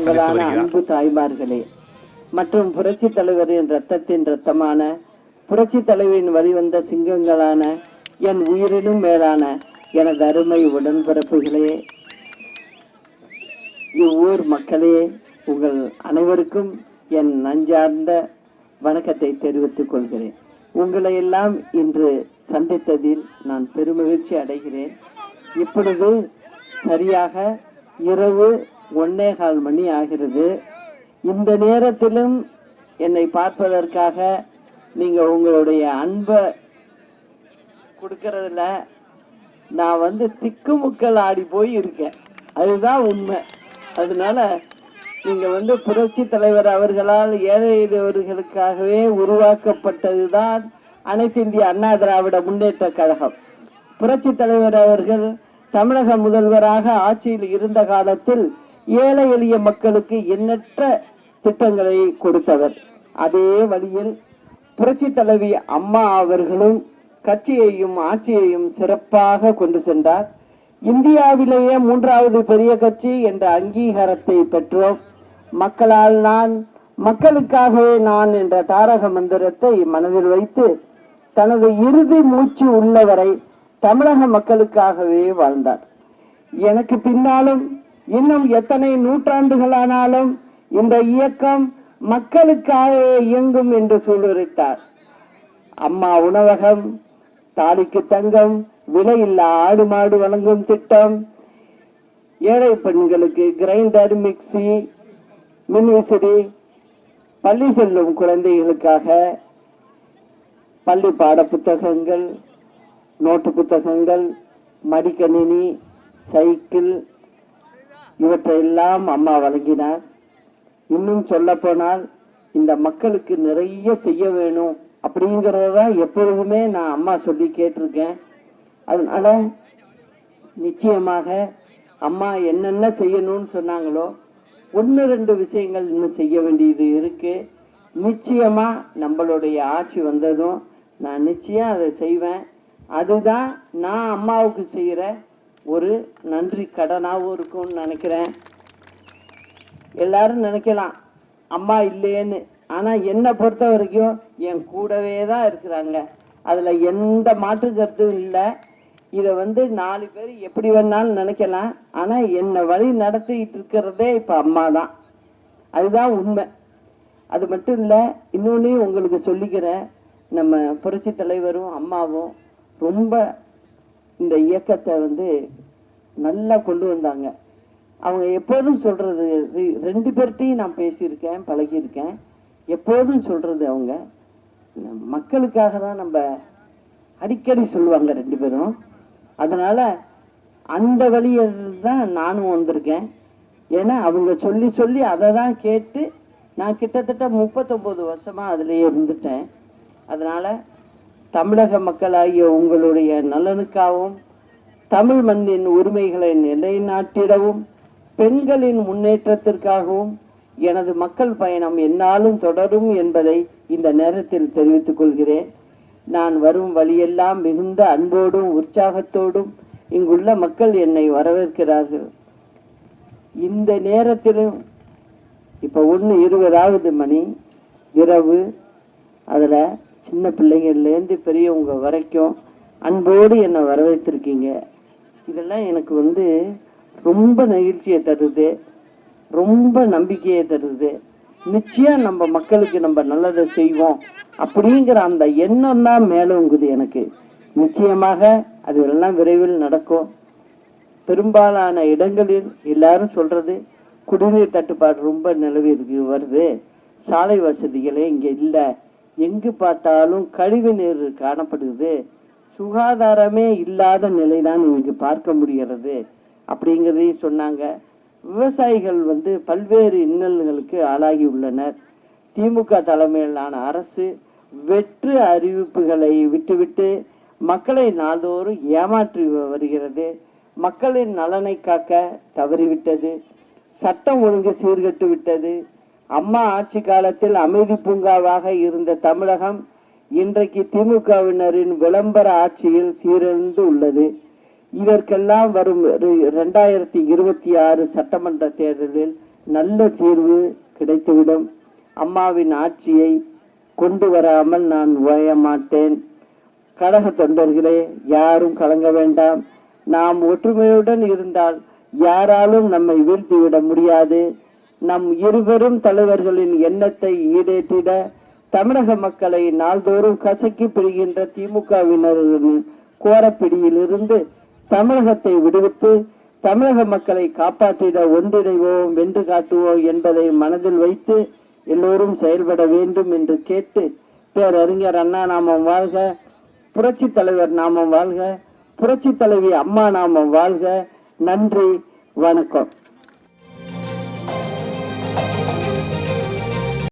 மேலான அன்பு தாய்மார்களே மற்றும் புரட்சி தலைவரின் ரத்தத்தின் ரத்தமான புரட்சி தலைவரின் வழிவந்த சிங்கங்களான என் உயிரினும் மேலான எனது அருமை உடன்பிறப்புகளே, இவ்வூர் மக்களே, உங்கள் அனைவருக்கும் என் நஞ்சார்ந்த வணக்கத்தை தெரிவித்துக் கொள்கிறேன். உங்களை எல்லாம் இன்று சந்தித்ததில் நான் பெருமகிழ்ச்சி அடைகிறேன். இப்பொழுது சரியாக இரவு 1:15 மணி ஆகிறது. இந்த நேரத்திலும் என்னை பார்ப்பதற்காக நீங்க உங்களுடைய அன்பை கொடுக்கறதுல நான் திக்குமுக்கள் ஆடி போய் இருக்கேன். அதுதான் உண்மை. அதனால நீங்க புரட்சி தலைவர் அவர்களால் ஏழை எளியவர்களுக்காகவே உருவாக்கப்பட்டதுதான் அனைத்து இந்திய அண்ணா திராவிட முன்னேற்ற கழகம். புரட்சி தலைவர் அவர்கள் தமிழக முதல்வராக ஆட்சியில் இருந்த காலத்தில் ஏழை எளிய மக்களுக்கு எண்ணற்ற திட்டங்களை கொடுத்தவர். அதே வழியில் புரட்சி தலைவி அம்மா அவர்களும் கட்சியையும் ஆட்சியையும் சிறப்பாக கொண்டு சென்றார். இந்தியாவிலேயே 3வது பெரிய கட்சி என்ற அங்கீகாரத்தை பெற்றோம். மக்களால் நான், மக்களுக்காகவே நான் என்ற தாரக மந்திரத்தை மனதில் வைத்து தனது இறுதி மூச்சு உள்ளவரை தமிழக மக்களுக்காகவே வாழ்ந்தார். எனக்கு பின்னாலும் இன்னும் எத்தனை நூற்றாண்டுகளானாலும் இந்த இயக்கம் மக்களுக்காகவே இயங்கும் என்று சொல்லிவிட்டார். அம்மா உணவகம், தாலிக்கு தங்கம், விலையில்லா ஆடு மாடு வழங்கும் திட்டம், ஏழை பெண்களுக்கு கிரைண்டர், மிக்சி, மின்விசிறி, பள்ளி செல்லும் குழந்தைகளுக்காக பள்ளி பாட புத்தகங்கள், நோட்டு புத்தகங்கள், மடிக்கணினி, சைக்கிள், இவற்றையெல்லாம் அம்மா வழங்கினார். இன்னும் சொல்ல போனால் இந்த மக்களுக்கு நிறைய செய்ய வேணும் அப்படிங்கிறத எப்பொழுதுமே நான் அம்மா சொல்லி கேட்டிருக்கேன். அதனால நிச்சயமாக அம்மா என்னென்ன செய்யணும்னு சொன்னாங்களோ 1-2 விஷயங்கள் இன்னும் செய்ய வேண்டியது இருக்கு. நிச்சயமா நம்மளுடைய ஆட்சி வந்ததும் நான் நிச்சயம் அதை செய்வேன். அதுதான் நான் அம்மாவுக்கு செய்யற ஒரு நன்றி கடனாகவும் இருக்கும்னு நினைக்கிறேன். எல்லாரும் நினைக்கலாம் அம்மா இல்லையேன்னு. ஆனா என்னை பொறுத்த வரைக்கும் என் கூடவே தான் இருக்கிறாங்க. அதுல எந்த மாற்று கருத்தும் இல்லை. இதை 4 பேர் எப்படி வேணாலும் நினைக்கலாம். ஆனா என்னை வழி நடத்திட்டு இருக்கிறதே இப்ப அம்மா தான். அதுதான் உண்மை. அது மட்டும் இல்ல, இன்னொன்னு உங்களுக்கு சொல்லிக்கிறேன். நம்ம புரட்சி தலைவரும் அம்மாவும் ரொம்ப இந்த இயக்கத்தை நல்லா கொண்டு வந்தாங்க. அவங்க எப்போதும் சொல்றது, 2 பேர்ட்டையும் நான் பேசியிருக்கேன், பழகியிருக்கேன். எப்போதும் சொல்றது அவங்க மக்களுக்காக தான் நம்ம அடிக்கடி சொல்லுவாங்க 2 பேரும். அதனால அந்த வழியை தான் நானும் வந்திருக்கேன். ஏன்னா அவங்க சொல்லி சொல்லி அதை தான் கேட்டு நான் கிட்டத்தட்ட 39 வருஷமா அதுலயே இருந்துட்டேன். அதனால தமிழக மக்களாகிய உங்களுடைய நலனுக்காகவும், தமிழ் மண்ணின் உரிமைகளை நிலைநாட்டிடவும், பெண்களின் முன்னேற்றத்திற்காகவும் எனது மக்கள் பயணம் என்னாலும் தொடரும் என்பதை இந்த நேரத்தில் தெரிவித்துக் கொள்கிறேன். நான் வரும் வழியெல்லாம் மிகுந்த அன்போடும் உற்சாகத்தோடும் இங்குள்ள மக்கள் என்னை வரவேற்கிறார்கள். இந்த நேரத்திலும் இப்ப 1:20 மணி இரவு. அதுல சின்ன பிள்ளைங்கள்லேருந்து பெரியவங்க வரைக்கும் அன்போடு என்னை வரவேற்றிருக்கீங்க. இதெல்லாம் எனக்கு ரொம்ப நெகிழ்ச்சியை தருது, ரொம்ப நம்பிக்கையை தருது. நிச்சயம் நம்ம மக்களுக்கு நம்ம நல்லதை செய்வோம் அப்படிங்கிற அந்த எண்ணம் தான் மேலோங்குது எனக்கு. நிச்சயமாக அது எல்லாம் விரைவில் நடக்கும். பெரும்பாலான இடங்களில் எல்லாரும் சொல்றது குடிநீர் தட்டுப்பாடு ரொம்ப நிலவி வருது, சாலை வசதிகளே இங்க இல்லை, எங்கு பார்த்தாலும் கழிவு நீர் காணப்படுகிறது, சுகாதாரமே இல்லாத நிலைதான் இங்கு பார்க்க முடிகிறது அப்படிங்கிறதையும் சொன்னாங்க. விவசாயிகள் பல்வேறு இன்னல்களுக்கு ஆளாகி உள்ளனர். திமுக தலைமையிலான அரசு வெற்று அறிவிப்புகளை விட்டுவிட்டு மக்களை நாள்தோறும் ஏமாற்றி வருகிறது. மக்களின் நலனை காக்க தவறிவிட்டது. சட்டம் ஒழுங்கு சீர்கட்டு விட்டது. அம்மா ஆட்சி காலத்தில் அமைதி பூங்காவாக இருந்த தமிழகம் இன்றைக்கு திமுகவினரின் விளம்பர ஆட்சியில் சீரழிந்து உள்ளது. இதற்கெல்லாம் வரும் 2026 சட்டமன்ற தேர்தலில் நல்ல தீர்வு கிடைத்துவிடும். அம்மாவின் ஆட்சியை கொண்டு வராமல் நான் ஓய மாட்டேன். கழக தொண்டர்களே, யாரும் கலங்க வேண்டாம். நாம் ஒற்றுமையுடன் இருந்தால் யாராலும் நம்மை வீழ்த்திவிட முடியாது. நம் இருவரும் தலைவர்களின் எண்ணத்தை ஈடேற்றிட தமிழக மக்களை நாள்தோறும் கசக்கி பிடிக்கின்ற திமுகவினர்களின் கோரப்பிடியிலிருந்து தமிழகத்தை விடுவித்து தமிழக மக்களை காப்பாற்றிட ஒன்றிணைவோம், வென்று காட்டுவோம் என்பதை மனதில் வைத்து எல்லோரும் செயல்பட வேண்டும் என்று கேட்டு, பேரறிஞர் அண்ணா நாமம் வாழ்க, புரட்சி தலைவர் நாமம் வாழ்க, புரட்சி தலைவி அம்மா நாமம் வாழ்க. நன்றி, வணக்கம்.